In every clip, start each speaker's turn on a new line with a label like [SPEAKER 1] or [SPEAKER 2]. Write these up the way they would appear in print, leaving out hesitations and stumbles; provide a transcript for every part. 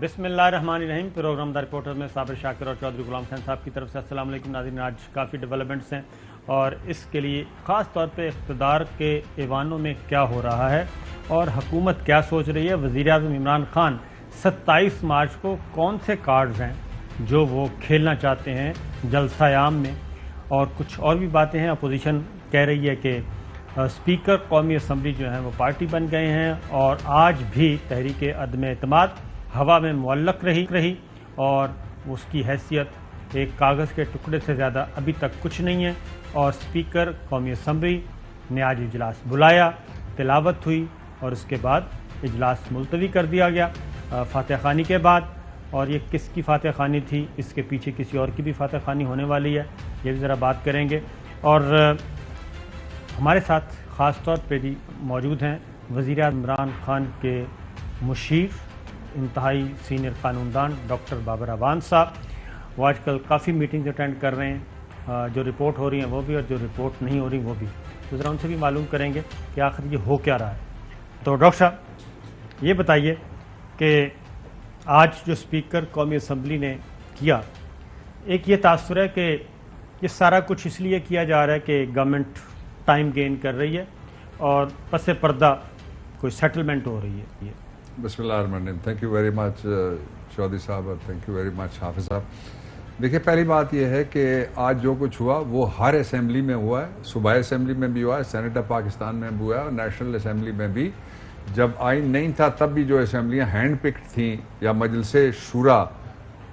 [SPEAKER 1] بسم اللہ الرحمن الرحیم. پروگرام دا رپورٹر میں صابر شاکر اور چودھری غلام حسین صاحب کی طرف سے السلام علیکم ناظرین. آج کافی ڈیولپمنٹس ہیں اور اس کے لیے خاص طور پہ اقتدار کے ایوانوں میں کیا ہو رہا ہے اور حکومت کیا سوچ رہی ہے. وزیر اعظم عمران خان 27 مارچ کو کون سے کارڈز ہیں جو وہ کھیلنا چاہتے ہیں جلسہ عام میں، اور کچھ اور بھی باتیں ہیں. اپوزیشن کہہ رہی ہے کہ اسپیکر قومی اسمبلی جو ہیں وہ پارٹی بن گئے ہیں اور آج بھی تحریک عدم اعتماد ہوا میں معلق رہی اور اس کی حیثیت ایک کاغذ کے ٹکڑے سے زیادہ ابھی تک کچھ نہیں ہے. اور اسپیکر قومی اسمبلی نے آج اجلاس بلایا، تلاوت ہوئی اور اس کے بعد اجلاس ملتوی کر دیا گیا فاتح خوانی کے بعد. اور یہ کس کی فاتح خوانی تھی، اس کے پیچھے کسی اور کی بھی فاتح خوانی ہونے والی ہے، یہ بھی ذرا بات کریں گے. اور ہمارے ساتھ خاص طور پہ بھی موجود ہیں وزیر اعظم عمران خان کے مشیر، انتہائی سینئر قانون دان ڈاکٹر بابر اعوان صاحب. وہ آج کل کافی میٹنگز اٹینڈ کر رہے ہیں، جو رپورٹ ہو رہی ہیں وہ بھی اور جو رپورٹ نہیں ہو رہی وہ بھی. تو ذرا ان سے بھی معلوم کریں گے کہ آخر یہ ہو کیا رہا ہے. تو ڈاکٹر صاحب یہ بتائیے کہ آج جو اسپیکر قومی اسمبلی نے کیا، ایک یہ تاثر ہے کہ یہ سارا کچھ اس لیے کیا جا رہا ہے کہ گورنمنٹ ٹائم گین کر رہی ہے اور پس پردہ کوئی سیٹلمنٹ ہو رہی ہے.
[SPEAKER 2] بسم اللہ الرحمن الرحیم. Thank you very much Chaudhry صاحب اور تھینک یو ویری مچ حافظ صاحب. دیکھیے، پہلی بات یہ ہے کہ آج جو کچھ ہوا وہ ہر اسمبلی میں ہوا ہے. صوبائی اسمبلی میں بھی ہوا ہے، سینٹ آف پاکستان میں بھی ہوا ہے اور نیشنل اسمبلی میں بھی. جب آئین نہیں تھا تب بھی جو اسمبلیاں ہینڈ پکڈ تھیں یا مجلس شورا،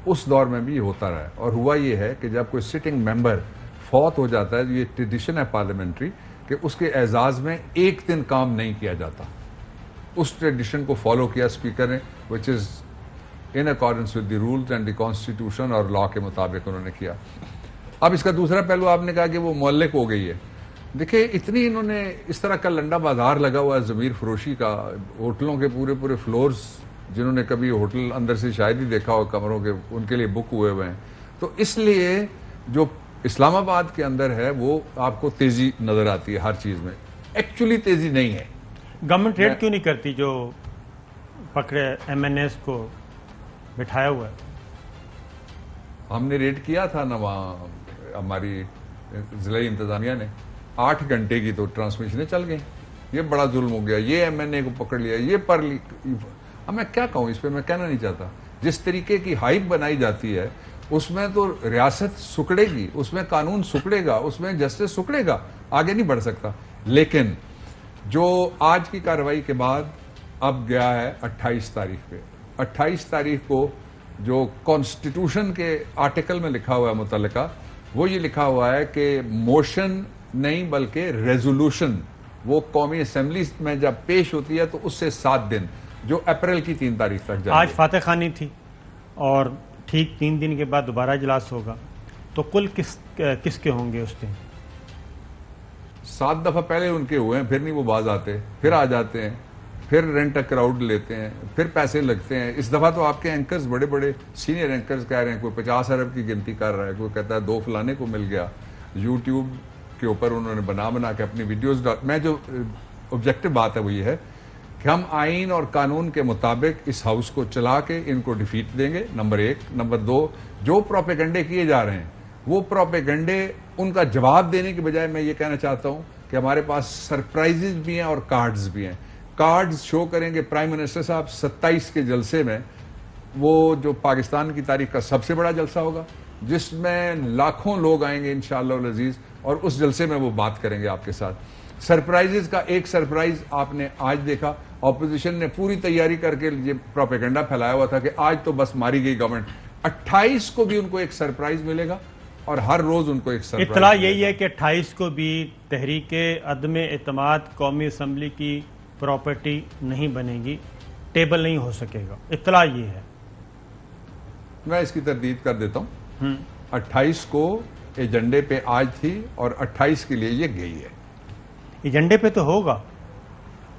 [SPEAKER 2] اس دور میں بھی ہوتا رہا ہے. اور ہوا یہ ہے کہ جب کوئی سٹنگ ممبر فوت ہو جاتا ہے، یہ ٹریڈیشن ہے پارلیمنٹری کہ اس کے اعزاز میں ایک دن کام نہیں کیا جاتا. اس ٹریڈیشن کو فالو کیا اسپیکر نے، which is in accordance with the rules and the constitution, اور لا کے مطابق انہوں نے کیا. اب اس کا دوسرا پہلو آپ نے کہا کہ وہ معلق ہو گئی ہے. دیکھیں، اتنی انہوں نے اس طرح کا لنڈا بازار لگا ہوا ہے ضمیر فروشی کا. ہوٹلوں کے پورے فلورز، جنہوں نے کبھی ہوٹل اندر سے شاید ہی دیکھا ہو کمروں کے، ان کے لیے بک ہوئے ہیں. تو اس لیے جو اسلام آباد کے اندر ہے وہ آپ کو تیزی نظر آتی ہے ہر چیز میں. ایکچولی تیزی نہیں ہے.
[SPEAKER 1] گورنمنٹ ریڈ کیوں نہیں کرتی جو پکڑے ایم این ایس کو بٹھایا ہوا ہے؟
[SPEAKER 2] ہم نے ریڈ کیا تھا نا وہاں، ہماری ضلعی انتظامیہ نے 8 گھنٹے کی تو ٹرانسمیشنیں چل گئیں. یہ بڑا ظلم ہو گیا. یہ ایم این اے کو پکڑ لیا، یہ پر لی. اب میں کیا کہوں اس پہ، میں کہنا نہیں چاہتا. جس طریقے کی ہائپ بنائی جاتی ہے اس میں تو ریاست سکڑے گی، اس میں قانون سکڑے گا، اس میں جسٹس سکڑے گا، آگے نہیں بڑھ سکتا. لیکن جو آج کی کارروائی کے بعد اب گیا ہے 28 تاریخ پہ، 28 تاریخ کو جو کانسٹیٹیوشن کے آرٹیکل میں لکھا ہوا ہے متعلقہ، وہ یہ لکھا ہوا ہے کہ موشن نہیں بلکہ ریزولوشن وہ قومی اسمبلی میں جب پیش ہوتی ہے تو اس سے 7 دن، جو اپریل کی 3 تاریخ تک جائے.
[SPEAKER 1] آج فاتح خوانی تھی اور ٹھیک 3 دن کے بعد دوبارہ اجلاس ہوگا، تو کل کس کے ہوں گے اس دن؟
[SPEAKER 2] 7 دفعہ پہلے ان کے ہوئے ہیں، پھر نہیں وہ باز آتے، پھر آ جاتے ہیں، پھر رینٹ کراؤڈ لیتے ہیں، پھر پیسے لگتے ہیں. اس دفعہ تو آپ کے اینکرز، بڑے بڑے سینئر اینکرز کہہ رہے ہیں، کوئی 50 ارب کی گنتی کر رہا ہے، کوئی کہتا ہے 2 فلانے کو مل گیا. یوٹیوب کے اوپر انہوں نے بنا کے اپنی ویڈیوز میں جو آبجیکٹو بات ہے وہ یہ ہے کہ ہم آئین اور قانون کے مطابق اس ہاؤس کو چلا کے ان کو ڈیفیٹ دیں گے، نمبر 1. نمبر 2، جو پروپیگنڈے کیے جا رہے ہیں وہ پروپیگنڈے، ان کا جواب دینے کے بجائے میں یہ کہنا چاہتا ہوں کہ ہمارے پاس سرپرائزز بھی ہیں اور کارڈز بھی ہیں. کارڈز شو کریں گے پرائم منسٹر صاحب 27 کے جلسے میں، وہ جو پاکستان کی تاریخ کا سب سے بڑا جلسہ ہوگا جس میں لاکھوں لوگ آئیں گے انشاءاللہ العزیز، اور اس جلسے میں وہ بات کریں گے آپ کے ساتھ. سرپرائزز کا ایک سرپرائز آپ نے آج دیکھا. اپوزیشن نے پوری تیاری کر کے یہ پروپیگنڈا پھیلایا ہوا تھا کہ آج تو بس ماری گئی گورنمنٹ. 28 کو بھی ان کو ایک سرپرائز ملے گا اور ہر روز ان کو ایک سرپرائز.
[SPEAKER 1] اطلاع یہی ہے کہ 28 کو بھی تحریک عدم اعتماد قومی اسمبلی کی پراپرٹی نہیں بنے گی، ٹیبل نہیں ہو سکے گا. اطلاع یہ ہے.
[SPEAKER 2] میں اس کی تردید کر دیتا ہوں. 28 کو ایجنڈے پہ آج تھی اور 28 کے لیے یہ گئی ہے.
[SPEAKER 1] ایجنڈے پہ تو ہوگا،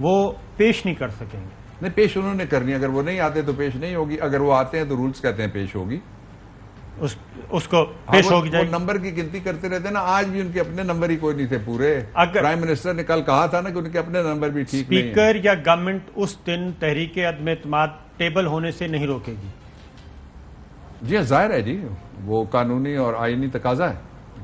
[SPEAKER 1] وہ پیش نہیں کر سکیں گے.
[SPEAKER 2] نہیں، پیش انہوں نے کرنی. اگر وہ نہیں آتے تو پیش نہیں ہوگی، اگر وہ آتے ہیں تو رولز کہتے ہیں پیش ہوگی.
[SPEAKER 1] اس کو پیش ہوگی
[SPEAKER 2] وہ نمبر کی گنتی کرتے رہتے ہیں نا. آج بھی ان کے اپنے نمبر ہی کوئی نہیں تھے پورے.
[SPEAKER 1] اگر
[SPEAKER 2] پرائم منسٹر نے کل کہا تھا نا کہ ان کے اپنے نمبر بھی ٹھیک نہیں ہیں.
[SPEAKER 1] اسپیکر یا گورنمنٹ اس دن تحریک عدم اعتماد ٹیبل ہونے سے نہیں روکے گی.
[SPEAKER 2] جی ہاں ظاہر ہے جی, وہ قانونی اور آئینی تقاضا ہے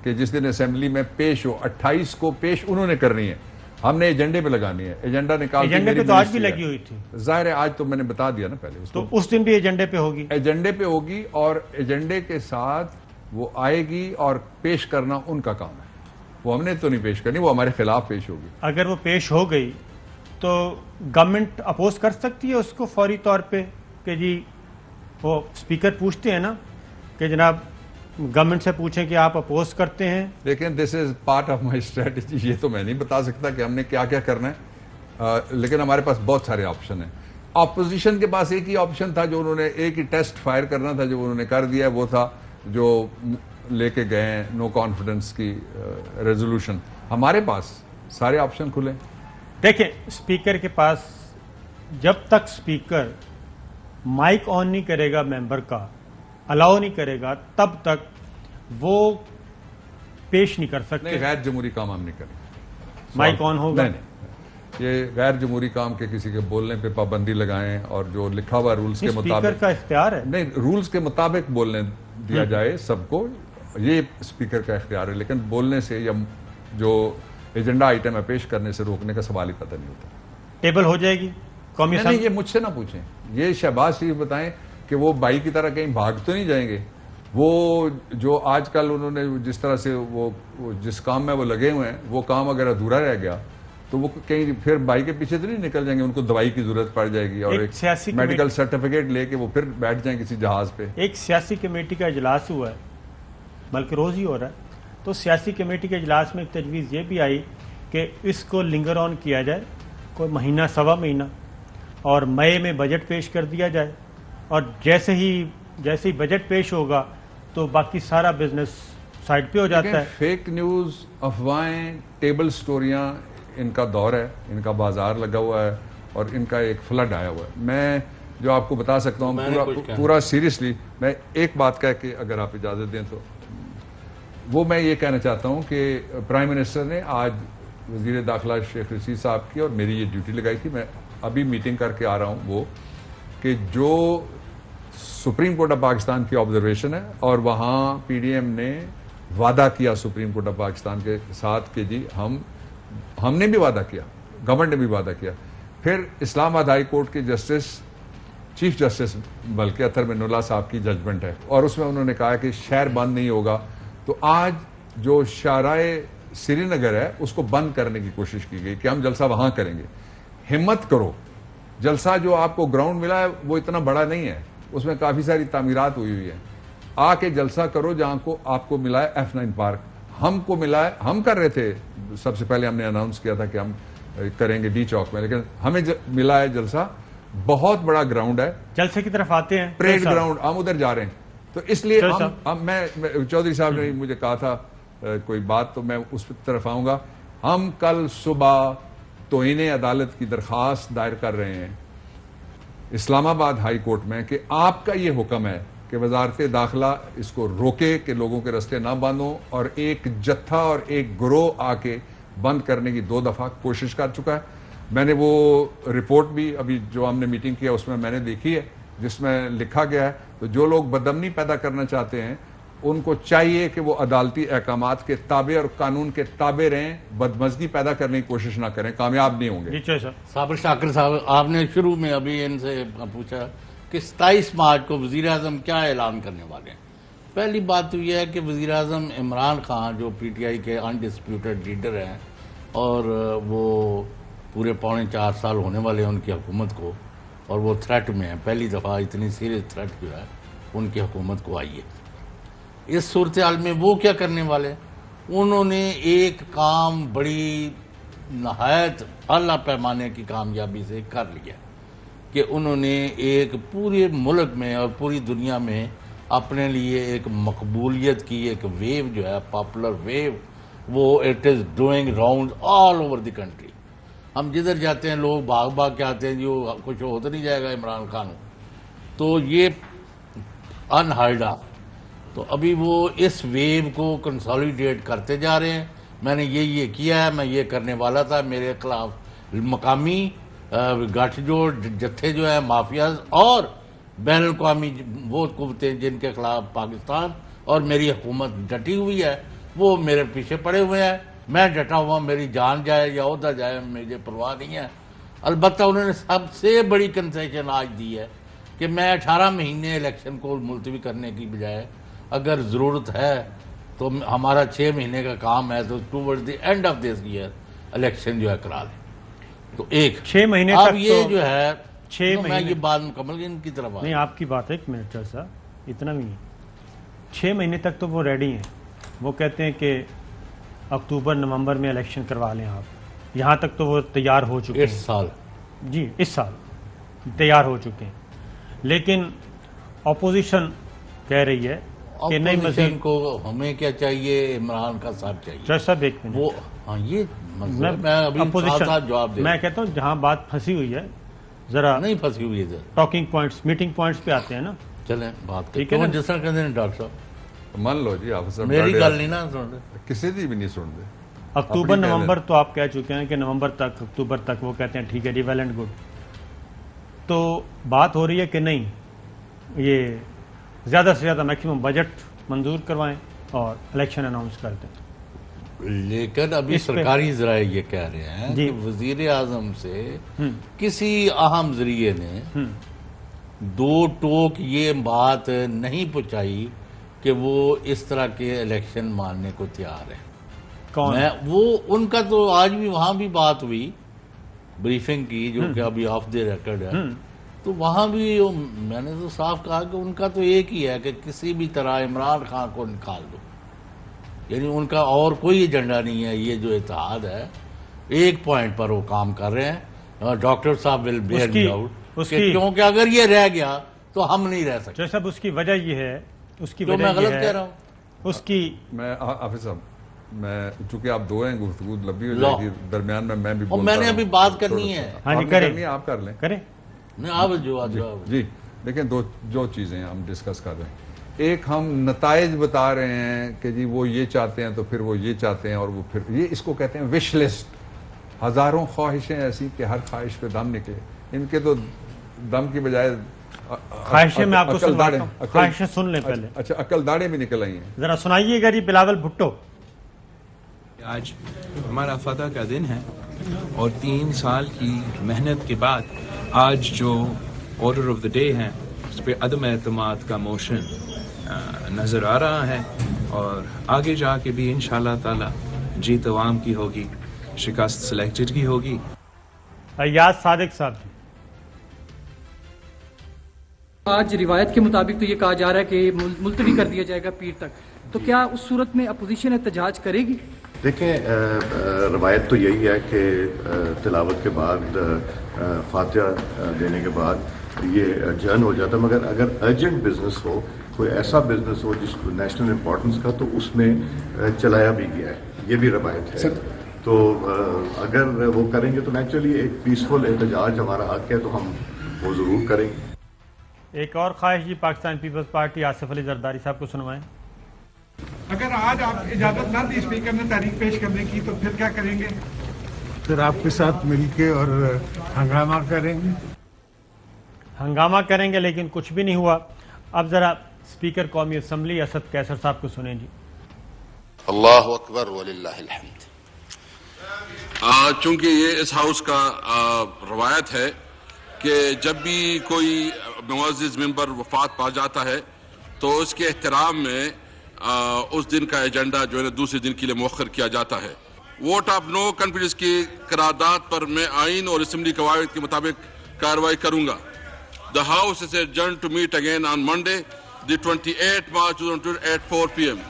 [SPEAKER 2] کہ جس دن اسمبلی میں پیش ہو. 28 کو پیش انہوں نے کرنی ہے, ہم نے ایجنڈے پہ لگانی ہے. ایجنڈا نکال کے
[SPEAKER 1] ایجنڈے پہ تو آج بھی لگی ہوئی تھی.
[SPEAKER 2] ظاہر ہے, آج تو میں نے بتا دیا نا پہلے.
[SPEAKER 1] تو اس دن بھی ایجنڈے پہ ہوگی,
[SPEAKER 2] ایجنڈے پہ ہوگی, اور ایجنڈے کے ساتھ وہ آئے گی, اور پیش کرنا ان کا کام ہے. وہ ہم نے تو نہیں پیش کرنی, وہ ہمارے خلاف پیش ہوگی.
[SPEAKER 1] اگر وہ پیش ہو گئی تو گورنمنٹ اپوز کر سکتی ہے اس کو فوری طور پہ کہ جی وہ اسپیکر پوچھتے ہیں نا کہ جناب گورنمنٹ سے پوچھیں کہ آپ اپوز کرتے ہیں.
[SPEAKER 2] لیکن this is part of my strategy. یہ تو میں نہیں بتا سکتا کہ ہم نے کیا کیا کرنا ہے, لیکن ہمارے پاس بہت سارے آپشن ہیں. اپوزیشن کے پاس ایک ہی آپشن تھا جو انہوں نے, ایک ہی ٹیسٹ فائر کرنا تھا جو انہوں نے کر دیا, وہ تھا جو لے کے گئے ہیں نو کانفیڈنس کی ریزولوشن. ہمارے پاس سارے آپشن کھلے.
[SPEAKER 1] دیکھیں اسپیکر کے پاس جب تک اسپیکر مائک آن نہیں کرے گا ممبر کا, الاؤ نہیں کرے گا, تب تک وہ پیش نہیں کر سکتے.
[SPEAKER 2] نہیں, غیر جمہوری کام ہم نہیں کریں.
[SPEAKER 1] مائک آن ہوگا.
[SPEAKER 2] نہیں, یہ غیر جمہوری کام کے کسی کے بولنے پہ پابندی لگائیں, اور جو لکھا ہوا رولز کے
[SPEAKER 1] اسپیکر
[SPEAKER 2] مطابق,
[SPEAKER 1] کا اختیار ہے.
[SPEAKER 2] نہیں, رولز کے مطابق بولنے دیا جائے سب کو, یہ اسپیکر کا اختیار ہے. لیکن بولنے سے یا جو ایجنڈا آئٹم ہے پیش کرنے سے روکنے کا سوال ہی پیدا نہیں ہوتا.
[SPEAKER 1] ٹیبل ہو جائے گی قومی
[SPEAKER 2] نہیں, یہ مجھ سے نہ پوچھیں, یہ شہباز شریف بتائیں کہ وہ بائی کی طرح کہیں بھاگ تو نہیں جائیں گے. وہ جو آج کل انہوں نے جس طرح سے وہ جس کام میں وہ لگے ہوئے ہیں, وہ کام اگر ادھورا رہ گیا تو وہ کہیں پھر بائی کے پیچھے تو نہیں نکل جائیں گے. ان کو دوائی کی ضرورت پڑ جائے گی, اور ایک
[SPEAKER 1] سیاسی
[SPEAKER 2] میڈیکل سرٹیفکیٹ لے کے وہ پھر بیٹھ جائیں کسی جہاز پہ.
[SPEAKER 1] ایک سیاسی کمیٹی کا اجلاس ہوا ہے, بلکہ روز ہی ہو رہا ہے. تو سیاسی کمیٹی کے اجلاس میں ایک تجویز یہ بھی آئی کہ اس کو لنگر آن کیا جائے کوئی مہینہ سوا مہینہ, اور مئی میں بجٹ پیش کر دیا جائے, اور جیسے ہی بجٹ پیش ہوگا تو باقی سارا بزنس سائڈ پہ ہو جاتا ہے.
[SPEAKER 2] فیک نیوز, افواہیں, ٹیبل سٹوریاں, ان کا دور ہے, ان کا بازار لگا ہوا ہے, اور ان کا ایک فلڈ آیا ہوا ہے. میں جو آپ کو بتا سکتا ہوں پورا سیریسلی, میں ایک بات کہہ کے اگر آپ اجازت دیں تو, وہ میں یہ کہنا چاہتا ہوں کہ پرائم منسٹر نے آج وزیر داخلہ شیخ رشید صاحب کی, اور میری یہ ڈیوٹی لگائی تھی, میں ابھی میٹنگ کر کے آ رہا ہوں, وہ کہ جو سپریم کورٹ آف پاکستان کی آبزرویشن ہے, اور وہاں پی ڈی ایم نے وعدہ کیا سپریم کورٹ آف پاکستان کے ساتھ کہ جی ہم نے بھی وعدہ کیا, گورنمنٹ نے بھی وعدہ کیا. پھر اسلام آباد ہائی کورٹ کے جسٹس, چیف جسٹس بلکہ اطہر بن اللہ صاحب کی ججمنٹ ہے, اور اس میں انہوں نے کہا کہ شہر بند نہیں ہوگا. تو آج جو شاہراہ سری نگر ہے اس کو بند کرنے کی کوشش کی گئی کہ ہم جلسہ وہاں کریں گے. ہمت کرو, جلسہ جو آپ کو گراؤنڈ ملا ہے وہ اتنا بڑا نہیں ہے, اس میں کافی ساری تعمیرات ہوئی ہے. آ کے جلسہ کرو جہاں کو آپ کو ملا ہے F9 پارک, ہم کو ملا ہے, ہم کر رہے تھے سب سے پہلے, ہم نے اناؤنس کیا تھا کہ ہم کریں گے ڈی چوک میں, لیکن ہمیں ملا ہے جلسہ بہت بڑا گراؤنڈ ہے,
[SPEAKER 1] جلسے کی طرف آتے ہیں,
[SPEAKER 2] پریڈ گراؤنڈ, ہم ادھر جا رہے ہیں. تو اس لیے میں چودھری صاحب نے مجھے کہا تھا کوئی بات, تو میں اس طرف آؤں گا. ہم کل صبح توہین عدالت کی درخواست دائر کر رہے ہیں اسلام آباد ہائی کورٹ میں کہ آپ کا یہ حکم ہے کہ وزارت داخلہ اس کو روکے کہ لوگوں کے رستے نہ بند ہوں, اور ایک جتھا اور ایک گروہ آ کے بند کرنے کی 2 دفعہ کوشش کر چکا ہے. میں نے وہ رپورٹ بھی ابھی جو ہم نے میٹنگ کیا اس میں میں نے دیکھی ہے, جس میں لکھا گیا ہے. تو جو لوگ بدامنی پیدا کرنا چاہتے ہیں ان کو چاہیے کہ وہ عدالتی احکامات کے تابع اور قانون کے تابع رہیں, بدمزگی پیدا کرنے کی کوشش نہ کریں, کامیاب نہیں ہوں گے.
[SPEAKER 3] صابر شاکر صاحب, آپ نے شروع میں ابھی ان سے پوچھا کہ 27 مارچ کو وزیر اعظم کیا اعلان کرنے والے ہیں. پہلی بات تو یہ ہے کہ وزیر اعظم عمران خان جو پی ٹی آئی کے انڈسپیوٹڈ لیڈر ہیں, اور وہ پورے 4.25 سال ہونے والے ہیں ان کی حکومت کو, اور وہ تھریٹ میں ہیں, پہلی دفعہ اتنی سیریس تھریٹ جو ہے ان کی حکومت کو آئی ہے. اس صورتحال میں وہ کیا کرنے والے ہیں, انہوں نے ایک کام بڑی نہایت اعلیٰ پیمانے کی کامیابی سے کر لیا کہ انہوں نے ایک پورے ملک میں اور پوری دنیا میں اپنے لیے ایک مقبولیت کی ایک ویو جو ہے, پاپولر ویو, وہ it is doing round all over the country. ہم جدھر جاتے ہیں لوگ بھاگ بھاگ کے آتے ہیں, جو کچھ ہوتا نہیں جائے گا عمران خان. تو یہ انہرڈ آف. تو ابھی وہ اس ویو کو کنسالیڈیٹ کرتے جا رہے ہیں. میں نے یہ کیا ہے, میں یہ کرنے والا تھا, میرے خلاف مقامی گٹھ جوڑ جتھے جو ہیں مافیاز اور بین الاقوامی وہ قوتیں جن کے خلاف پاکستان اور میری حکومت ڈٹی ہوئی ہے وہ میرے پیچھے پڑے ہوئے ہیں. میں ڈٹا ہوا, میری جان جائے یا عہدہ جائے مجھے پرواہ نہیں ہے. البتہ انہوں نے سب سے بڑی کنسیشن آج دی ہے کہ میں 18 مہینے الیکشن کو ملتوی کرنے کی بجائے اگر ضرورت ہے تو ہمارا 6 مہینے کا کام ہے تو toward the end of this year election جو ہے کرا لیں. تو
[SPEAKER 1] 6 مہینے
[SPEAKER 3] اب
[SPEAKER 1] تک
[SPEAKER 3] یہ
[SPEAKER 1] تو
[SPEAKER 3] جو ہے
[SPEAKER 1] 6
[SPEAKER 3] میں
[SPEAKER 1] مہینے
[SPEAKER 3] یہ بات مکمل ان کی طرف
[SPEAKER 1] نہیں, آپ کی بات ہے, 1 منٹ صاحب, اتنا بھی نہیں. 6 مہینے تک تو وہ ریڈی ہیں, وہ کہتے ہیں کہ اکتوبر نومبر میں الیکشن کروا لیں آپ. یہاں تک تو وہ تیار ہو چکے
[SPEAKER 3] اس
[SPEAKER 1] ہیں.
[SPEAKER 3] سال
[SPEAKER 1] جی اس سال تیار ہو چکے ہیں, لیکن اپوزیشن کہہ رہی ہے کہ نہیں
[SPEAKER 3] اپوزیشن
[SPEAKER 1] مزید.
[SPEAKER 3] کو ہمیں کیا چاہیے, عمران کا صاحب چاہیے
[SPEAKER 1] جج صاحب 1 منٹ,
[SPEAKER 3] وہ. ہاں یہ میں ابھی ساتھ جواب دے
[SPEAKER 1] میں کہتا ہوں جہاں بات پھنسی ہوئی ہے ذرا
[SPEAKER 3] نہیں پھنسی ہوئی ادھر.
[SPEAKER 1] ٹاکنگ پوائنٹس, میٹنگ پوائنٹس پہ آتے ہیں نا.
[SPEAKER 3] چلیں بات
[SPEAKER 1] ٹھیک
[SPEAKER 3] کریں
[SPEAKER 1] ہے نا؟
[SPEAKER 3] جس طرح کہتے ہیں ڈاکٹر صاحب,
[SPEAKER 2] مان لو جی آفیسر
[SPEAKER 3] میری گل نہیں نا سن رہے.
[SPEAKER 2] کسی دی بھی نہیں سن دے.
[SPEAKER 1] اکتوبر
[SPEAKER 2] اپنی
[SPEAKER 1] نومبر تو آپ کہہ چکے ہیں کہ نومبر تک اکتوبر تک وہ کہتے ہیں ٹھیک ہے, ویل اینڈ گڈ. تو بات ہو رہی ہے کہ نہیں یہ زیادہ سے زیادہ میکسیمم بجٹ منظور کروائیں اور الیکشن اناؤنس کر دیں.
[SPEAKER 3] لیکن ابھی
[SPEAKER 1] اس پہ
[SPEAKER 3] سرکاری ذرائع یہ کہہ رہے ہیں
[SPEAKER 1] جی.
[SPEAKER 3] کہ وزیر اعظم سے کسی اہم ذریعے نے 2 ٹوک یہ بات نہیں پہنچائی کہ وہ اس طرح کے الیکشن ماننے کو تیار ہے.
[SPEAKER 1] کون؟
[SPEAKER 3] وہ ان کا تو آج بھی وہاں بھی بات ہوئی بریفنگ کی جو کہ ابھی آف دی ریکارڈ ہے, تو وہاں بھی میں نے تو صاف کہا کہ ان کا تو ایک ہی ہے کہ کسی بھی طرح عمران خان کو نکال دو. یعنی ان کا اور کوئی ایجنڈا نہیں ہے. یہ جو اتحاد ہے ایک پوائنٹ پر وہ کام کر رہے ہیں. ڈاکٹر صاحب ول بیئر می آؤٹ کیونکہ اگر یہ رہ گیا تو ہم نہیں رہ سکتے.
[SPEAKER 1] جو صاحب اس کی وجہ یہ ہے, اس کی
[SPEAKER 3] تو
[SPEAKER 1] وجہ
[SPEAKER 3] میں
[SPEAKER 1] یہ
[SPEAKER 3] غلط
[SPEAKER 1] ہے
[SPEAKER 3] کہہ رہا ہوں.
[SPEAKER 1] اس کی
[SPEAKER 2] میں حافظ صاحب, میں چونکہ آپ 2 ہیں, گفتگو لمبی ہو جائے گی, درمیان میں بھی
[SPEAKER 3] اور میں نے ابھی بات کرنی ہے.
[SPEAKER 1] ہاں جی کریں,
[SPEAKER 2] آپ کر لیں.
[SPEAKER 1] کریں.
[SPEAKER 3] نہیں آپ جو
[SPEAKER 2] جی دیکھیں, جو چیزیں ہم ڈسکس کر رہے ہیں, ایک ہم نتائج بتا رہے ہیں کہ جی وہ یہ چاہتے ہیں تو پھر وہ یہ چاہتے ہیں, اور وہ پھر یہ اس کو کہتے ہیں وش لسٹ. ہزاروں خواہشیں ایسی کہ ہر خواہش پہ دم نکلے. ان کے تو دم کی بجائے
[SPEAKER 1] خواہشیں میں آپ کو سنواتا ہوں, خواہشیں سن لیں پہلے.
[SPEAKER 2] اچھا, عقل داڑیں بھی نکل آئی ہیں.
[SPEAKER 1] ذرا سنائیے گا جی بلاول بھٹو.
[SPEAKER 4] آج ہمارا فتح کا دن ہے اور 3 سال کی محنت کے بعد آج جو آرڈر آف دا ڈے ہے اس پہ عدم اعتماد کا موشن نظر آ رہا ہے, اور آگے جا کے بھی انشاءاللہ تعالی جیت عوام کی ہوگی, شکست سلیکٹڈ کی ہوگی.
[SPEAKER 1] ایاز صادق صاحب جی.
[SPEAKER 5] آج روایت کے مطابق تو یہ کہا جا رہا ہے کہ ملتوی کر دیا جائے گا پیر تک, تو کیا اس صورت میں اپوزیشن احتجاج کرے گی؟
[SPEAKER 6] دیکھیں, روایت تو یہی ہے کہ تلاوت کے بعد فاتحہ دینے کے بعد یہ جن ہو جاتا ہے, مگر اگر ارجنٹ بزنس ہو, کوئی ایسا بزنس ہو جس کو نیشنل امپورٹنس کا, تو اس میں چلایا بھی گیا ہے. یہ بھی روایت ہے. تو اگر وہ کریں گے تو نیچرلی ایک پیسفل احتجاج ہمارا حق ہے, تو ہم وہ ضرور کریں گے.
[SPEAKER 1] ایک اور خواہش جی پاکستان پیپلز پارٹی, آصف علی زرداری صاحب کو سنوائیں.
[SPEAKER 7] اگر آج آپ اجازت نہ دی اسپیکر نے تحریک پیش کرنے کی, تو پھر کیا کریں گے؟
[SPEAKER 8] پھر آپ کے ساتھ مل کے اور ہنگامہ کریں گے.
[SPEAKER 1] ہنگامہ کریں گے, لیکن کچھ بھی نہیں ہوا. اب ذرا اسپیکر قومی اسمبلی اسد کیسر صاحب کو سنیں جی.
[SPEAKER 9] اللہ اکبر وللہ الحمد. چونکہ یہ اس ہاؤس کا روایت ہے کہ جب بھی کوئی معزز ممبر وفات پا جاتا ہے تو اس کے احترام میں اس دن کا ایجنڈا جو ہے دوسرے دن کے لیے مؤخر کیا جاتا ہے. ووٹ آف نو کانفیڈنس کی قرارداد پر میں آئین اور اسمبلی قواعد کے مطابق کارروائی کروں گا. The House is adjourned to meet again on Monday, the 28th March 2022 at 4 p.m.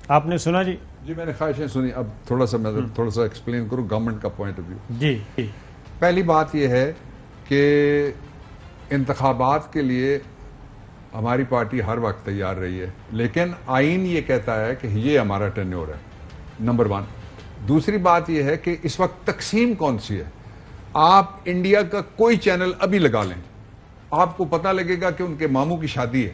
[SPEAKER 1] آپ نے سنا جی؟
[SPEAKER 2] جی میں نے خواہشیں سنی. اب تھوڑا سا ایکسپلین کروں گورنمنٹ کا پوائنٹ آف ویو.
[SPEAKER 1] جی.
[SPEAKER 2] پہلی بات یہ ہے کہ انتخابات کے لیے ہماری پارٹی ہر وقت تیار رہی ہے, لیکن آئین یہ کہتا ہے کہ یہ ہمارا ٹینیور ہے, نمبر 1. دوسری بات یہ ہے کہ اس وقت تقسیم کون سی ہے. آپ انڈیا کا کوئی چینل ابھی لگا لیں, آپ کو پتہ لگے گا کہ ان کے ماموں کی شادی ہے.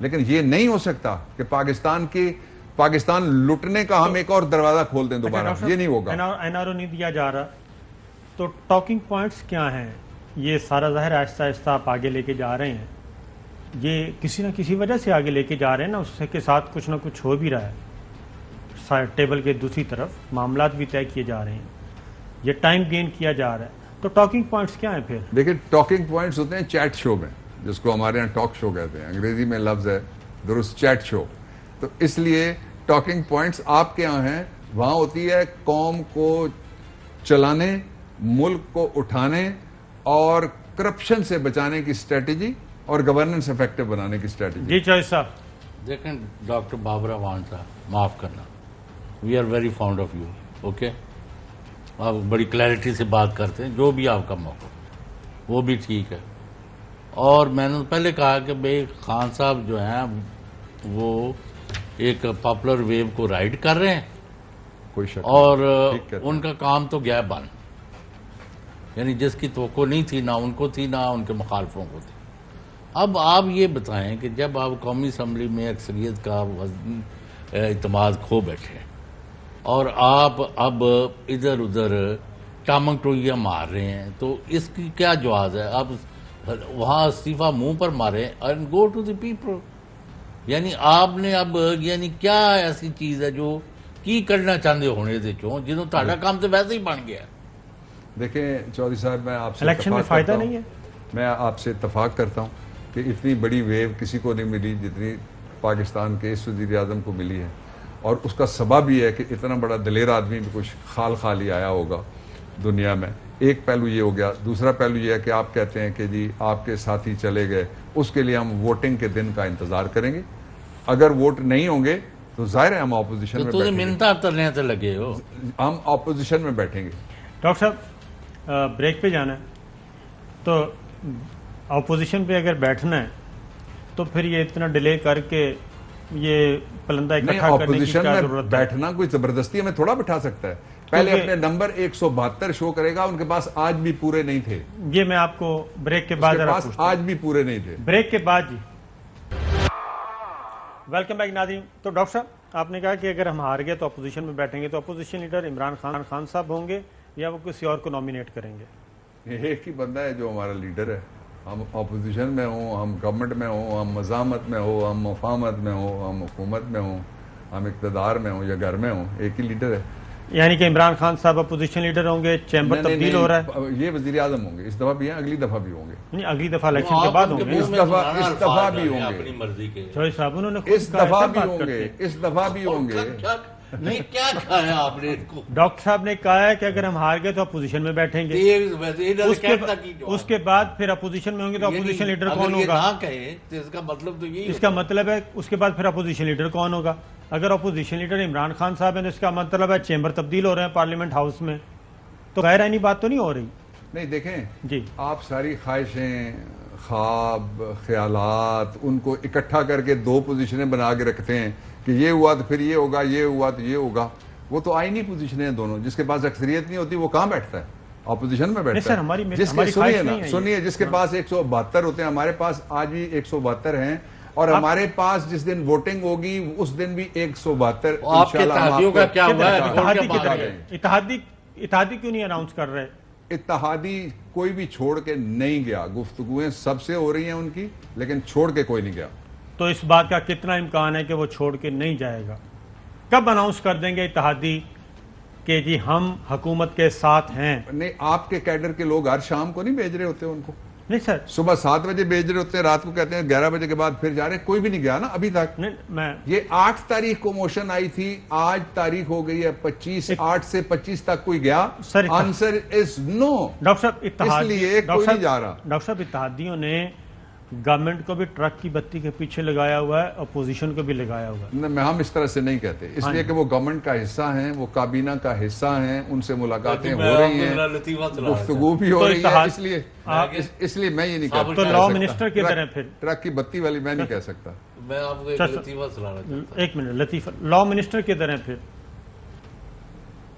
[SPEAKER 2] لیکن یہ نہیں ہو سکتا کہ پاکستان لٹنے کا ہم ایک اور دروازہ کھول دیں دوبارہ، یہ نہیں ہوگا۔
[SPEAKER 1] این آر او نہیں دیا جا رہا، تو ٹاکنگ پوائنٹس کیا ہیں؟ یہ سارا ظاہر آہستہ آہستہ آپ آگے لے کے جا رہے ہیں، یہ کسی نہ کسی وجہ سے آگے لے کے جا رہے ہیں نا، اس کے ساتھ کچھ نہ کچھ ہو بھی رہا ہے، ٹیبل کے دوسری طرف معاملات بھی طے کیے جا رہے ہیں، یہ ٹائم گین کیا جا رہا ہے، تو ٹاکنگ پوائنٹس کیا ہیں پھر؟
[SPEAKER 2] دیکھیں ٹاکنگ پوائنٹس ہوتے ہیں چیٹ شو میں، جس کو ہمارے ہاں ٹاک شو کہتے ہیں، انگریزی میں لفظ ہے درست چیٹ شو، تو اس لیے ٹاکنگ پوائنٹس آپ کے یہاں ہیں، وہاں ہوتی ہے قوم کو چلانے، ملک کو اٹھانے اور کرپشن سے بچانے کی اسٹریٹجی اور گورننس افیکٹو بنانے کی اسٹریٹجی۔
[SPEAKER 1] جی چوہدری صاحب۔
[SPEAKER 3] دیکھیں ڈاکٹر بابر اعوان صاحب، معاف کرنا، we are very fond of you, okay, آپ بڑی کلیئرٹی سے بات کرتے ہیں، جو بھی آپ کا موقع وہ بھی ٹھیک ہے، اور میں نے پہلے کہا کہ بھائی خان صاحب جو ہیں وہ ایک پاپولر ویو کو رائڈ کر رہے ہیں،
[SPEAKER 2] کوئی شک
[SPEAKER 3] اور
[SPEAKER 2] نہیں،
[SPEAKER 3] ان کا کام تو گیا بند، یعنی جس کی توقع نہیں تھی نہ ان کو تھی نہ ان کے مخالفوں کو تھی۔ اب آپ یہ بتائیں کہ جب آپ قومی اسمبلی میں اکثریت کا وزن اعتماد کھو بیٹھے اور آپ اب ادھر ادھر ٹامنگ ٹوئیاں مار رہے ہیں، تو اس کی کیا جواز ہے؟ آپ وہاں استعفیٰ منہ پر ماریں and go to the people, یعنی آپ نے اب یعنی کیا ایسی چیز ہے جو کی کرنا چاہتے ہونے دے چوں جنہوں تہاڈا کام تو ویسے ہی بن گیا ہے۔
[SPEAKER 2] دیکھیں چودھری صاحب، میں آپ سے
[SPEAKER 1] الیکشن میں فائدہ نہیں ہے،
[SPEAKER 2] میں آپ سے اتفاق کرتا ہوں کہ اتنی بڑی ویو کسی کو نہیں ملی جتنی پاکستان کے اس وزیر اعظم کو ملی ہے، اور اس کا سبب یہ ہے کہ اتنا بڑا دلیر آدمی بھی کچھ خالی آیا ہوگا دنیا میں۔ ایک پہلو یہ ہو گیا، دوسرا پہلو یہ ہے کہ آپ کہتے ہیں کہ جی آپ کے ساتھی چلے گئے، اس کے لیے ہم ووٹنگ کے دن کا انتظار کریں گے، اگر ووٹ نہیں ہوں گے تو ظاہر ہے ہم اپوزیشن میں بیٹھیں گے،
[SPEAKER 3] منتا ترنے تے لگے ہو،
[SPEAKER 2] ہم اپوزیشن میں بیٹھیں گے۔
[SPEAKER 1] ڈاکٹر صاحب بریک پہ جانا ہے، تو اپوزیشن پہ اگر بیٹھنا ہے تو پھر یہ اتنا ڈیلے کر کے یہ پلندہ اکٹھا کرنے کی
[SPEAKER 2] اپوزیشن
[SPEAKER 1] کیا
[SPEAKER 2] میں
[SPEAKER 1] ضرورت ہے؟
[SPEAKER 2] بیٹھنا کوئی زبردستی ہمیں تھوڑا بٹھا سکتا ہے، پہلے اپنے نمبر 172 شو کرے گا، ان کے پاس آج بھی پورے نہیں تھے،
[SPEAKER 1] یہ میں آپ کو بریک کے بعد
[SPEAKER 2] اس کے پاس آج بھی پورے نہیں تھے،
[SPEAKER 1] بریک کے بعد۔ جی ویلکم بیک ناظرین۔ تو ڈاکٹر صاحب آپ نے کہا کہ اگر ہم ہار گئے تو اپوزیشن میں بیٹھیں گے، تو اپوزیشن لیڈر عمران خان صاحب ہوں گے یا وہ کسی اور کو نامینیٹ کریں گے؟
[SPEAKER 2] ایک ہی بندہ ہے جو ہمارا لیڈر ہے، ہم اپوزیشن میں ہوں، ہم گورنمنٹ میں ہوں، ہم مزاحمت میں ہوں، ہم مفاہمت میں ہوں، ہم حکومت میں ہوں، ہم اقتدار میں ہوں یا گھر میں ہوں، ایک ہی لیڈر ہے۔
[SPEAKER 1] یعنی کہ عمران خان صاحب اپوزیشن لیڈر ہوں گے، چیمبر تبدیل ہو رہا ہے،
[SPEAKER 2] یہ وزیر اعظم ہوں گے، اس دفعہ بھی ہیں، اگلی دفعہ بھی ہوں گے،
[SPEAKER 1] یعنی اگلی دفعہ الیکشن کے بعد ہوں گے،
[SPEAKER 2] اس دفعہ بھی ہوں
[SPEAKER 3] اپنی
[SPEAKER 2] گے،
[SPEAKER 3] مرضی کے،
[SPEAKER 1] چوہدری صاحب انہوں نے
[SPEAKER 2] اس دفعہ بھی ہوں گے، اس دفعہ بھی ہوں گے۔
[SPEAKER 3] نہیں کیا کھایا آپ نے کو؟
[SPEAKER 1] ڈاکٹر صاحب نے کہا ہے کہ اگر ہم ہار گئے تو اپوزیشن میں بیٹھیں گے، اس کے بعد پھر اپوزیشن میں ہوں گے تو اپوزیشن لیڈر کون ہوگا؟
[SPEAKER 3] نہ کہیں تو اس کا مطلب تو یہی
[SPEAKER 1] اس کا مطلب ہے اس کے بعد پھر اپوزیشن لیڈر کون ہوگا؟ اگر اپوزیشن لیڈر عمران خان صاحب ہیں تو اس کا مطلب ہے چیمبر تبدیل ہو رہے ہیں پارلیمنٹ ہاؤس میں، تو غیر عینی بات تو نہیں ہو رہی؟
[SPEAKER 2] نہیں دیکھیں
[SPEAKER 1] جی
[SPEAKER 2] آپ ساری خواہشیں، خواب، خیالات ان کو اکٹھا کر کے دو پوزیشنیں بنا کے رکھتے ہیں کہ یہ ہوا تو پھر یہ ہوگا، یہ ہوا تو یہ ہوگا، وہ تو آئینی پوزیشنیں ہیں دونوں، جس کے پاس اکثریت نہیں ہوتی وہ کہاں بیٹھتا ہے؟ اپوزیشن میں بیٹھتا ہے۔ جس کے سنیے نا، سنیے، جس کے پاس 172 ہوتے ہیں، ہمارے پاس آج بھی 172 ہیں، اور ہمارے پاس جس دن ووٹنگ ہوگی اس دن بھی 172
[SPEAKER 3] آپ کے اتحادیوں کا کیا ہوا ہے؟
[SPEAKER 1] اتحادی کیوں نہیں اناؤنس کر رہے؟
[SPEAKER 2] اتحادی کوئی بھی چھوڑ کے نہیں گیا، گفتگویں سب سے ہو رہی ہیں ان کی، لیکن چھوڑ کے کوئی نہیں گیا۔
[SPEAKER 1] تو اس بات کا کتنا امکان ہے کہ وہ چھوڑ کے نہیں جائے گا؟ کب اناؤنس کر دیں گے اتحادی کہ جی ہم حکومت کے ساتھ ہیں؟
[SPEAKER 2] نہیں، آپ کے کیڈر کے لوگ ہر شام کو نہیں بھیج رہے ہوتے ان کو،
[SPEAKER 1] نہیں سر،
[SPEAKER 2] صبح 7 بجے بھیج رہے ہوتے ہیں، رات کو کہتے ہیں 11 بجے کے بعد پھر جا رہے ہیں، کوئی بھی نہیں گیا نا ابھی تک۔
[SPEAKER 1] میں
[SPEAKER 2] یہ 8 تاریخ کو موشن آئی تھی، آج تاریخ ہو گئی ہے 25، 8 سے 25 تک کوئی گیا؟ Answer is know.
[SPEAKER 1] ڈاکٹر صاحب
[SPEAKER 2] اس لیے کوئی نہیں جا رہا۔
[SPEAKER 1] ڈاکٹر صاحب اتحادیوں نے گورنمنٹ کو بھی ٹرک کی بتی کے پیچھے لگایا ہوا ہے، اپوزیشن کو بھی لگایا ہوا ہے۔
[SPEAKER 2] ہم اس طرح سے نہیں کہتے، اس لیے کہ وہ گورنمنٹ کا حصہ ہیں، وہ کابینہ کا حصہ ہیں، ان سے ملاقاتیں ہو رہی ہیں، گفتگو بھی ہو رہی ہے، اس لیے میں یہ نہیں کہتا۔
[SPEAKER 1] تو لا منسٹر کی طرح پھر
[SPEAKER 2] ٹرک کی بتی والی میں نہیں کہہ سکتا۔
[SPEAKER 3] میں آپ کو ایک لطیفہ سنانا چاہتا ہوں۔
[SPEAKER 1] ایک منٹ، لطیفہ لا منسٹر کی طرح پھر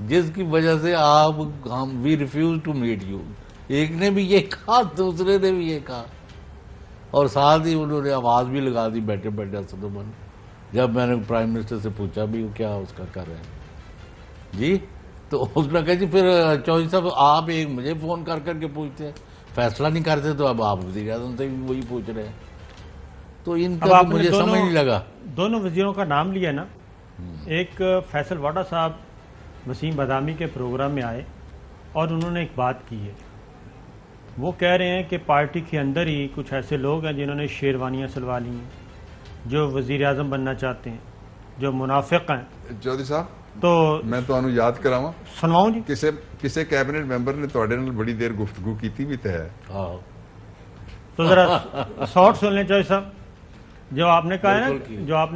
[SPEAKER 3] جس کی وجہ سے ہم وی ریفیوز ٹو میٹ یو. ایک نے بھی یہ کہا, دوسرے نے بھی یہ کہا, اور ساتھ ہی انہوں نے آواز بھی لگا دی بیٹھے بیٹھے اسد عمر. جب میں نے پرائم منسٹر سے پوچھا بھی کیا اس کا کر رہے ہیں جی, تو اس نے کہا جی پھر چودھری صاحب آپ ایک مجھے فون کر کے پوچھتے ہیں, فیصلہ نہیں کرتے, تو اب آپ وزیر اعظم سے بھی وہی پوچھ رہے ہیں. تو ان کا مجھے سمجھ نہیں لگا.
[SPEAKER 1] دونوں وزیروں کا نام لیا نا, ایک فیصل واڈا صاحب وسیم بادامی کے پروگرام میں آئے اور انہوں نے ایک بات کی ہے. وہ کہہ رہے ہیں کہ پارٹی کے اندر ہی کچھ ایسے لوگ ہیں جنہوں نے شیروانیاں سلوا لی ہیں, جو وزیر اعظم بننا چاہتے ہیں, جو منافق ہیں.
[SPEAKER 2] چودھری صاحب
[SPEAKER 1] تو
[SPEAKER 2] میں تمہیں یاد کراواں,
[SPEAKER 1] سنواؤں جی.
[SPEAKER 2] کسے کیبنٹ ممبر نے تواڈے نال بڑی دیر گفتگو کیتی بھی تے ہے.
[SPEAKER 1] تو ذرا شارٹ سن لیں چودھری صاحب. جو آپ نے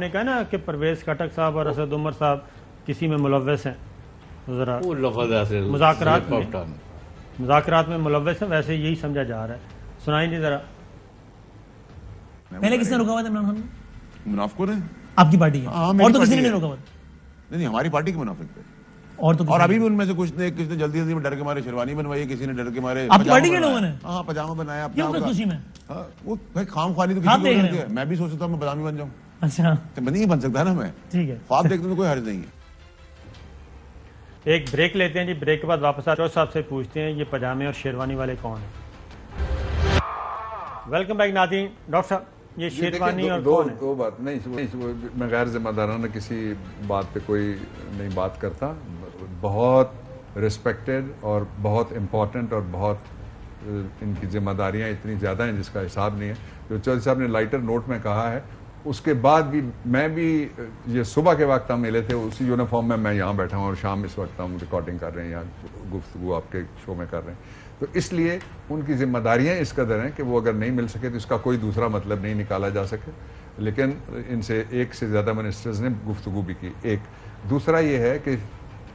[SPEAKER 1] کہا نا کہ پرویز خٹک صاحب اور اسد عمر صاحب کسی میں ملوث ہیں, ذرا مذاکرات میں ملوث ہیں, ویسے یہی سمجھا جا رہا ہے. سنائیں جی ذرا.
[SPEAKER 10] پہلے کس نے روکا ہوا تھا عمران خان؟
[SPEAKER 11] منافق ہیں
[SPEAKER 10] آپ کی پارٹی ہے, اور تو کسی نے نہیں روکا ہوا.
[SPEAKER 11] نہیں, ہماری پارٹی کے منافق تھے.
[SPEAKER 10] اور
[SPEAKER 11] ابھی بھی ان میں سے کچھ نے جلدی میں ڈر کے مارے شیروانی بنوائی, کسی نے ڈر کے مارے
[SPEAKER 10] پارٹی کے لوگوں نے
[SPEAKER 11] پاجامہ بنایا
[SPEAKER 10] اپنا. خوشی میں
[SPEAKER 11] وہ خام خوالی تو کسی کو, میں بھی سوچتا ہوں میں بادامی بن جاؤں.
[SPEAKER 10] اچھا,
[SPEAKER 11] نہیں بن سکتا نا میں. ٹھیک ہے, خواب دیکھنے میں کوئی حرج نہیں ہے.
[SPEAKER 1] ایک بریک لیتے ہیں جی, بریک کے بعد واپس چودھری صاحب سے پوچھتے ہیں یہ پاجامے اور شیروانی والے کون ہیں. ویلکم بیک ناظرین. ڈاکٹر صاحب یہ شیروانی اور کون ہے؟
[SPEAKER 2] دو بات نہیں, میں غیر ذمہ دارانہ کسی بات پہ کوئی نہیں بات کرتا. بہت ریسپیکٹڈ اور بہت امپورٹنٹ اور بہت ان کی ذمہ داریاں اتنی زیادہ ہیں جس کا حساب نہیں ہے. جو چودھری صاحب نے لائٹر نوٹ میں کہا ہے, اس کے بعد بھی میں بھی, یہ صبح کے وقت ہم ملے تھے اسی یونیفارم میں یہاں بیٹھا ہوں, اور شام اس وقت ہم ریکارڈنگ کر رہے ہیں, یہاں گفتگو آپ کے شو میں کر رہے ہیں. تو اس لیے ان کی ذمہ داریاں اس قدر ہیں کہ وہ اگر نہیں مل سکے تو اس کا کوئی دوسرا مطلب نہیں نکالا جا سکے. لیکن ان سے ایک سے زیادہ منسٹرز نے گفتگو بھی کی. ایک دوسرا یہ ہے کہ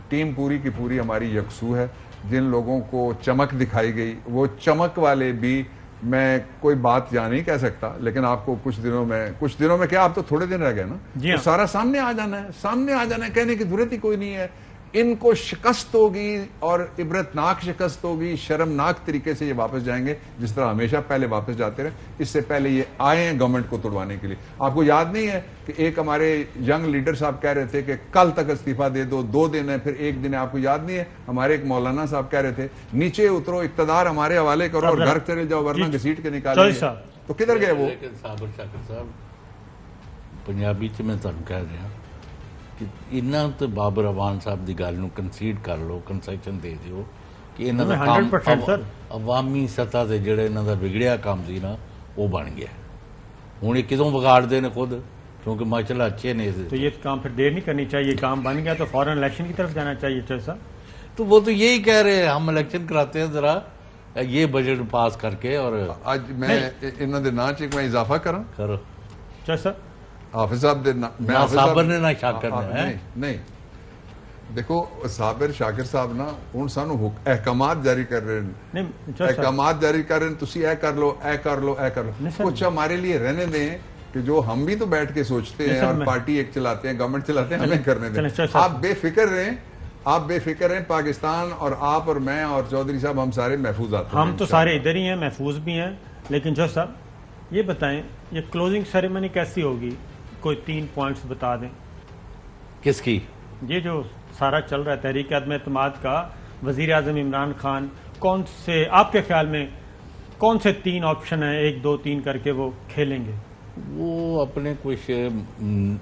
[SPEAKER 2] ٹیم پوری کی پوری ہماری یکسو ہے. جن لوگوں کو چمک دکھائی گئی, وہ چمک والے بھی, میں کوئی بات یہاں نہیں کہہ سکتا, لیکن آپ کو کچھ دنوں میں کیا, آپ تو تھوڑے دن رہ گئے نا, تو سارا سامنے آ جانا ہے, کہنے کی ضرورت ہی کوئی نہیں ہے. ان کو شکست ہوگی اور عبرتناک شکست ہوگی, شرمناک طریقے سے یہ واپس جائیں گے جس طرح ہمیشہ پہلے واپس جاتے رہے. اس سے پہلے یہ آئے ہیں گورنمنٹ کو توڑوانے کے لیے. آپ کو یاد نہیں ہے کہ ایک ہمارے ینگ لیڈر صاحب کہہ رہے تھے کہ کل تک استعفیٰ دے دو, 2 دن ہے پھر 1 دن ہے. آپ کو یاد نہیں ہے ہمارے ایک مولانا صاحب کہہ رہے تھے نیچے اترو, اقتدار ہمارے حوالے کرو اور گھر چلے جاؤ ورنہ گھسیٹ کے نکالیں گے. تو کدھر گئے وہ؟
[SPEAKER 3] صابر شاکر صاحب پنجابی میں تم کہہ رہے ہیں کہ انہاں تے بابر اوان صاحب دی گل نوں کنسیڈ کر لو, کنسیشن دے دیو کہ انہاں دا کام عوامی سطح تے جڑا انہاں دا بگڑیا کام سی نا وہ بن گیا. ہن یہ کدوں بگاڑ دے نے خود, کیونکہ ماشاءاللہ اچھے نے.
[SPEAKER 1] تو یہ کام پھر دیر نہیں کرنی چاہیے, کام بن گیا تو فوراً الیکشن کی طرف جانا چاہیے. چودھری صاحب
[SPEAKER 3] تو وہ تو یہی کہہ رہے ہیں, ہم الیکشن کراتے ہیں ذرا یہ بجٹ پاس کر کے. اور
[SPEAKER 2] آج میں انہاں دے نام چ میں اضافہ کراں.
[SPEAKER 3] کرو
[SPEAKER 1] چودھری صاحب.
[SPEAKER 2] حافظ صاحب دے
[SPEAKER 3] صابر نے نہ شاکر نے
[SPEAKER 2] نہیں, دیکھو صابر شاکر صاحب نا ہن سانو احکامات جاری کر رہے ہیں, احکامات جاری کر رہے ہیں, تسی اے کر لو اے کر لو اے کر لو. کچھ ہمارے لیے رہنے دیں کہ جو ہم بھی تو بیٹھ کے سوچتے ہیں اور پارٹی ایک چلاتے ہیں, گورنمنٹ چلاتے ہیں, ہمیں کرنے دیں. آپ بے فکر رہیں, آپ بے فکر ہیں. پاکستان اور آپ اور میں اور چودھری صاحب ہم سارے محفوظ آتے ہیں.
[SPEAKER 1] ہم تو سارے ادھر ہی ہیں, محفوظ بھی ہیں. لیکن چودھری صاحب یہ بتائیں یہ کلوزنگ سیریمنی کیسی ہوگی, کوئی 3 پوائنٹس بتا دیں.
[SPEAKER 3] کس کی؟
[SPEAKER 1] یہ جو سارا چل رہا ہے تحریک عدم اعتماد کا, وزیر اعظم عمران خان کون سے, آپ کے خیال میں کون سے 3 آپشن ہیں, 1 2 3 کر کے وہ کھیلیں گے؟
[SPEAKER 3] وہ اپنے کچھ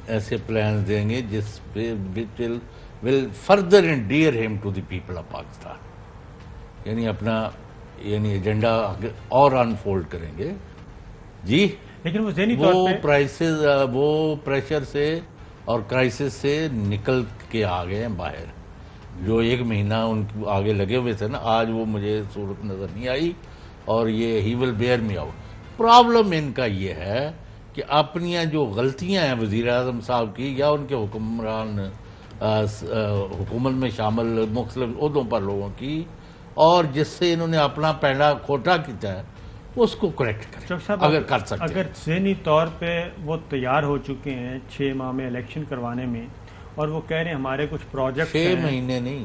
[SPEAKER 3] ایسے پلانز دیں گے جس پہ will further endear him to the people of Pakistan. یعنی اپنا ایجنڈا اور انفولڈ کریں گے جی.
[SPEAKER 1] لیکن وہ ذہنی طور پہ
[SPEAKER 3] پرائسز, وہ پریشر سے اور کرائسس سے نکل کے آ گئے ہیں باہر. جو 1 مہینہ ان آگے لگے ہوئے تھے نا, آج وہ مجھے صورت نظر نہیں آئی, اور یہ ہی will bear me out. Problem ان کا یہ ہے کہ اپنی جو غلطیاں ہیں وزیر اعظم صاحب کی یا ان کے حکمران حکومت میں شامل مختلف عہدوں پر لوگوں کی, اور جس سے انہوں نے اپنا پہلا کھوٹا کیا ہے اس کو کریکٹ کریں اگر کر سکتے.
[SPEAKER 1] اگر ذہنی طور پہ وہ تیار ہو چکے ہیں 6 ماہ میں الیکشن کروانے میں, اور وہ کہہ رہے ہیں ہمارے کچھ پروجیکٹ
[SPEAKER 3] 6 مہینے نہیں,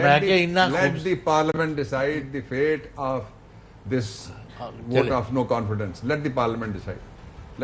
[SPEAKER 2] let the parliament decide the fate of this vote of no confidence. Let the parliament decide.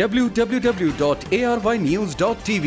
[SPEAKER 12] www.arYnews.tv।